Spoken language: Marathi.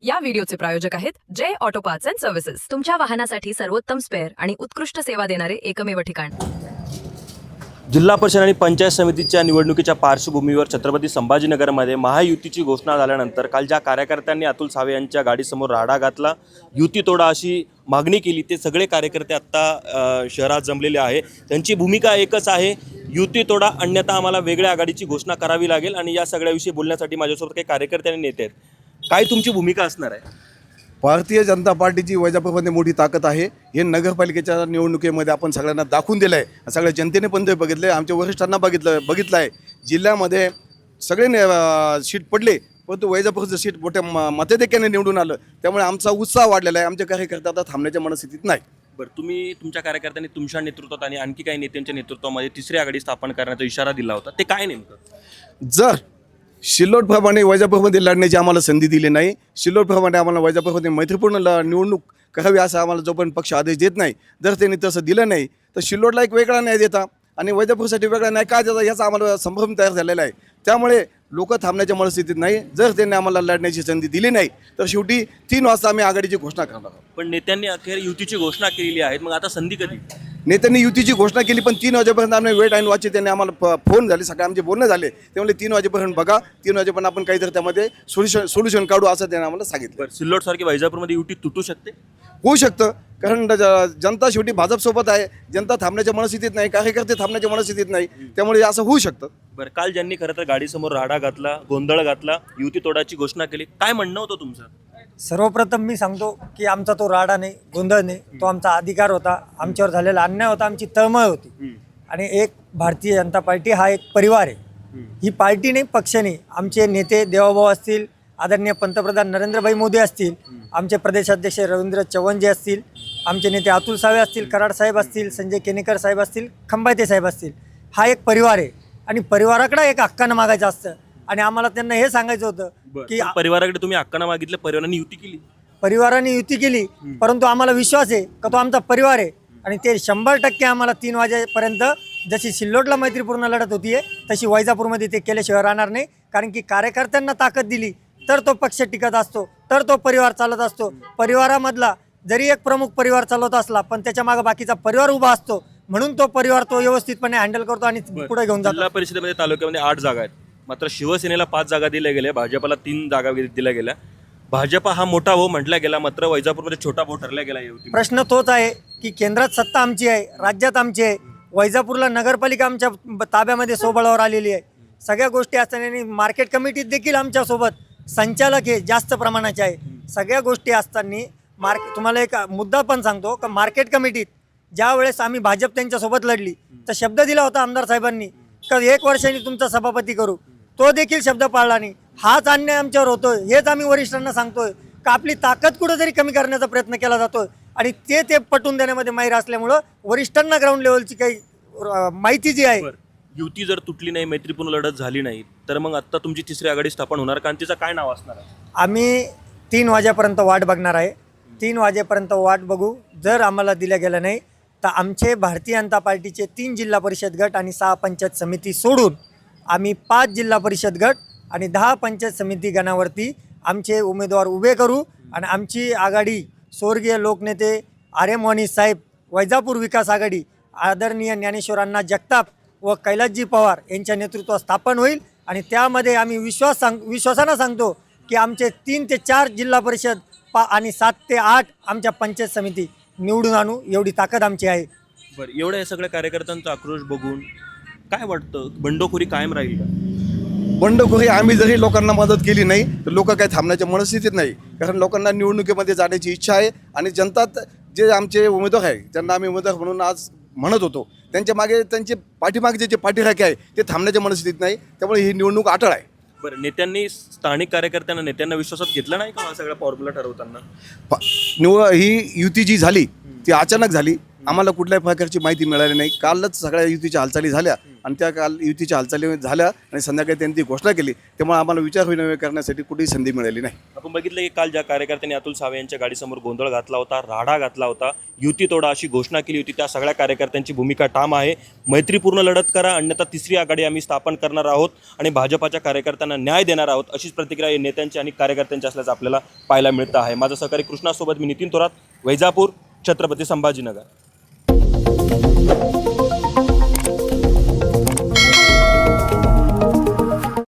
या व्हिडिओचे प्रायोजक आहेत जय ऑटो पार्ट्स अँड सर्व्हिसेस, तुमच्या वाहनासाठी सर्वोत्तम स्पेअर आणि उत्कृष्ट सेवा देणारे एकमेव ठिकाण। जिल्हा परिषद आणि पंचायत समितीच्या निवडणुकीच्या पार्श्वभूमीवर छत्रपती संभाजीनगरमध्ये महायुतीची घोषणा झाल्यानंतर काल ज्या कार्यकर्त्यांनी अतुल सावे यांच्या गाडीसमोर राडा घातला, युती तोडा अशी मागणी केली, ते सगळे कार्यकर्ते आत्ता शहरात जमलेले आहे। त्यांची भूमिका एकच आहे, युती तोडा अन्यथा आम्हाला वेगळ्या आघाडीची घोषणा करावी लागेल। आणि या सगळ्याविषयी बोलण्यासाठी माझ्यासोबत काही कार्यकर्ते आणि नेते आहेत। काय तुमची भूमिका असणार आहे? भारतीय जनता पार्टीची वैजापूरमध्ये मोठी ताकद आहे। हे नगरपालिकेच्या निवडणुकीमध्ये आपण सगळ्यांना दाखवून दिलं आहे, सगळ्या जनतेने पण ते बघितले, आमच्या वरिष्ठांना बघितलं आहे। जिल्ह्यामध्ये सगळे सीट पडले, परंतु वैजापूरचं सीट मोठ्या मताधिक्याने निवडून आलं, त्यामुळे आमचा उत्साह वाढलेला आहे। आमचे कार्यकर्ते आता थांबण्याच्या मनस्थितीत नाही। बरं, तुम्ही तुमच्या कार्यकर्त्यांनी तुमच्या नेतृत्वात आणि आणखी काही नेत्यांच्या नेतृत्वामध्ये तिसरी आघाडी स्थापन करण्याचा इशारा दिला होता, ते काय नेमकं? जर शिल्लोडप्रमाणे वैजापूरमध्ये लढण्याची आम्हाला संधी दिली नाही, शिल्लोडप्रमाणे आम्हाला वैजापूरमध्ये मैत्रीपूर्ण निवडणूक करावी असं आम्हाला जोपर्यंत पक्ष आदेश देत नाही, जर त्यांनी तसं दिलं नाही तर शिल्लोडला एक वेगळा न्याय देता आणि वैजापूरसाठी वेगळा न्याय का देता याचा आम्हाला संभ्रम तयार झालेला आहे। त्यामुळे लोक थांबण्याच्या मनस्थितीत नाही। जर त्यांनी आम्हाला लढण्याची संधी दिली नाही तर शेवटी 3 वाजता आम्ही आघाडीची घोषणा करणार आहोत। पण नेत्यांनी अखेर युतीची घोषणा केलेली आहे, मग आता संधी कधी? नेत्यांनी युतीची घोषणा केली, पण 3 वाजेपर्यंत आम्ही वेट अँड वॉचचे त्यांनी आम्हाला फोन झाले, सगळे आमचे बोलणं झाले, त्यामुळे 3 वाजेपर्यंत बघा, 3 वाजेपर्यंत आपण काहीतरी त्यामध्ये सोल्युशन काढू असं त्यांनी आम्हाला सांगितलं। बरं, सिल्लोडसारखी वैजापूरमध्ये युती तुटू शकते? होऊ शकतं, कारण जनता शेवटी भाजपसोबत आहे। जनता थांबण्याच्या मनस्थितीत नाही, कार्यकर्ते थांबण्याच्या मनस्थितीत नाही, त्यामुळे असं होऊ शकतं। बरं, काल ज्यांनी खरं तर गाडीसमोर राडा घातला, गोंधळ घातला, युती तोडाची घोषणा केली, काय म्हणणं होतं तुमचं? सर्वप्रथम मी सांगतो की आमचा तो राडा नाही, गोंधळ नाही, तो आमचा अधिकार होता, आमच्यावर झालेला अन्याय होता, आमची तळमळ होती। आणि एक भारतीय जनता पार्टी हा एक परिवार आहे, ही पार्टी नाही, पक्ष नाही। आमचे नेते देवाभाऊ असतील, आदरणीय पंतप्रधान नरेंद्रभाई मोदी असतील, आमचे प्रदेशाध्यक्ष रवींद्र चव्हाणजी असतील, आमचे नेते अतुल सावे असतील, कराड साहेब असतील, संजय केनेकर साहेब असतील, खंबाते साहेब असतील, हा एक परिवार आहे आणि परिवाराकडे एक हक्कानं मागायचं असतं। आणि आम्हाला त्यांना हे सांगायचं होतं की परिवाराकडे तुम्ही हक्कानं मागितलं, परिवाराने युती केली, परिवाराने युती केली, परंतु आम्हाला विश्वास आहे का तो आमचा परिवार आहे आणि ते 100% आम्हाला 3 वाजेपर्यंत जशी सिल्लोडला मैत्रीपूर्ण लढत होती आहे तशी वैजापूरमध्ये ते केल्याशिवाय राहणार नाही। कारण की कार्यकर्त्यांना ताकद दिली तर तो पक्ष टिकत असतो, तर तो परिवार चालत असतो। परिवारामधला जरी एक प्रमुख परिवार चालवत असला पण त्याच्या मागे बाकीचा परिवार उभा असतो, म्हणून तो परिवार तो व्यवस्थितपणे हँडल करतो आणि पुढे घेऊन जातो। जिल्हा परिषदेमध्ये तालुक्यामध्ये 8 जागा आहेत, मात्र शिवसेनेला 5 जागा दिल्या गेल्या, भाजपला 3 जागा दिल्या गेल्या। भाजपा हा मोठा भाऊ म्हटला गेला, मात्र वैजापूरमध्ये छोटा भाऊ ठरला गेला। युती प्रश्न तोच आहे की केंद्रात सत्ता आमची आहे, राज्यात आमची आहे, वैजापूरला नगरपालिका आमच्या ताब्यामध्ये सोबळावर आलेली आहे। सगळ्या गोष्टी असताना मार्केट कमिटीत देखील आमच्यासोबत संचालक हे जास्त प्रमाणाचे आहे। सगळ्या गोष्टी असताना तुम्हाला एक मुद्दा पण सांगतो का मार्केट कमिटीत ज्या वेळेस आम्ही भाजप त्यांच्यासोबत लढली तर शब्द दिला होता आमदार साहेबांनी का 1 वर्षांनी तुमचा सभापती करू, तो देखील शब्द पाळला नाही। हाच अन्याय आमच्यावर होतोय, हेच आम्ही वरिष्ठांना सांगतोय का आपली ताकद कुठेतरी कमी करण्याचा प्रयत्न केला जातोय आणि ते पटवून देण्यामध्ये माहिर असल्यामुळं वरिष्ठांना ग्राउंड लेवलची काही माहिती जी आहे। युती जर तुटली नाही, मैत्रीपूर्ण लढत झाली नाही, तर मग आता तुमची तिसरी आघाडी स्थापन होणार का? तिचं काय नाव असणार आहे? आम्ही 3 वाजेपर्यंत वाट बघणार आहे, 3 वाजेपर्यंत वाट बघू। जर आम्हाला दिलं गेलं नाही तर आमचे भारतीय जनता पार्टीचे 3 जिल्हा परिषद गट आणि 6 पंचायत समिती सोडून आम्ही 5 जिल्हा परिषद गट आणि 10 पंचायत समिती गणावरती आमचे उमेदवार उभे करू आणि आमची आघाडी स्वर्गीय लोकनेते आर्य मोहनी साहेब, वैजापूर विकास आघाडी, आदरणीय ज्ञानेश्वरांना जगताप व कैलासजी पवार यांच्या नेतृत्वात स्थापन होईल। आणि त्यामध्ये आम्ही विश्वासानं सांगतो की आमचे 3 ते 4 जिल्हा परिषद आणि 7 ते 8 आमच्या पंचायत समिती निवडून आणू, एवढी ताकद आमची आहे। बरं, एवढ्या सगळ्या कार्यकर्त्यांचा आक्रोश बघून काय वाटतं, बंडखोरी कायम राहील का? बंडखोरी आम्ही जरी लोकांना मदत केली नाही तर लोक काही थांबण्याच्या मनस्थितीत नाही, कारण लोकांना निवडणुकीमध्ये जाण्याची इच्छा आहे आणि जनतात जे आमचे उमेदवार आहे ज्यांना आम्ही उमेदवार म्हणून आज म्हणत होतो त्यांच्या मागे त्यांचे पाठीमागे जे पाठीराखे आहे ते थांबण्याच्या मनस्थितीत नाही, त्यामुळे ही निवडणूक अटळ आहे। बरं, नेत्यांनी स्थानिक कार्यकर्त्यांना नेत्यांना विश्वासात घेतलं नाही का हा सगळा फॉर्म्युला ठरवताना? ही युती जी झाली ती अचानक झाली आम्हाला कुठल्याही प्रकारची माहिती मिळाली नाही. कालच सगळ्या युतीच्या हालचाली झाल्या आणि त्या काल युतीच्या हालचाली झाल्या आणि संध्याकाळी त्यांनी ती घोषणा केली. त्यामुळे आम्हाला विचारविनिमय करण्यासाठी कुठेही संधी मिळाली नाही. आपण बघितलं की काल ज्या कार्यकर्त्यांनी अतुल सावे यांच्या गाडीसमोर गोंधळ घातला होता, राडा घातला होता, युती तोडा अशी घोषणा केली होती, त्या सगळ्या कार्यकर्त्यांची भूमिका ठाम आहे. मैत्रीपूर्ण लढत करा, अन्यथा तिसरी आघाडी आम्ही स्थापन करणार आहोत आणि भाजपाच्या कार्यकर्त्यांना न्याय देणार आहोत, अशीच प्रतिक्रिया या नेत्यांची आणि कार्यकर्त्यांची असल्याचं आपल्याला पाहायला मिळतं आहे. माझा सहकारी कृष्णासोबत मी नितीन थोरात, वैजापूर, छत्रपती संभाजीनगर.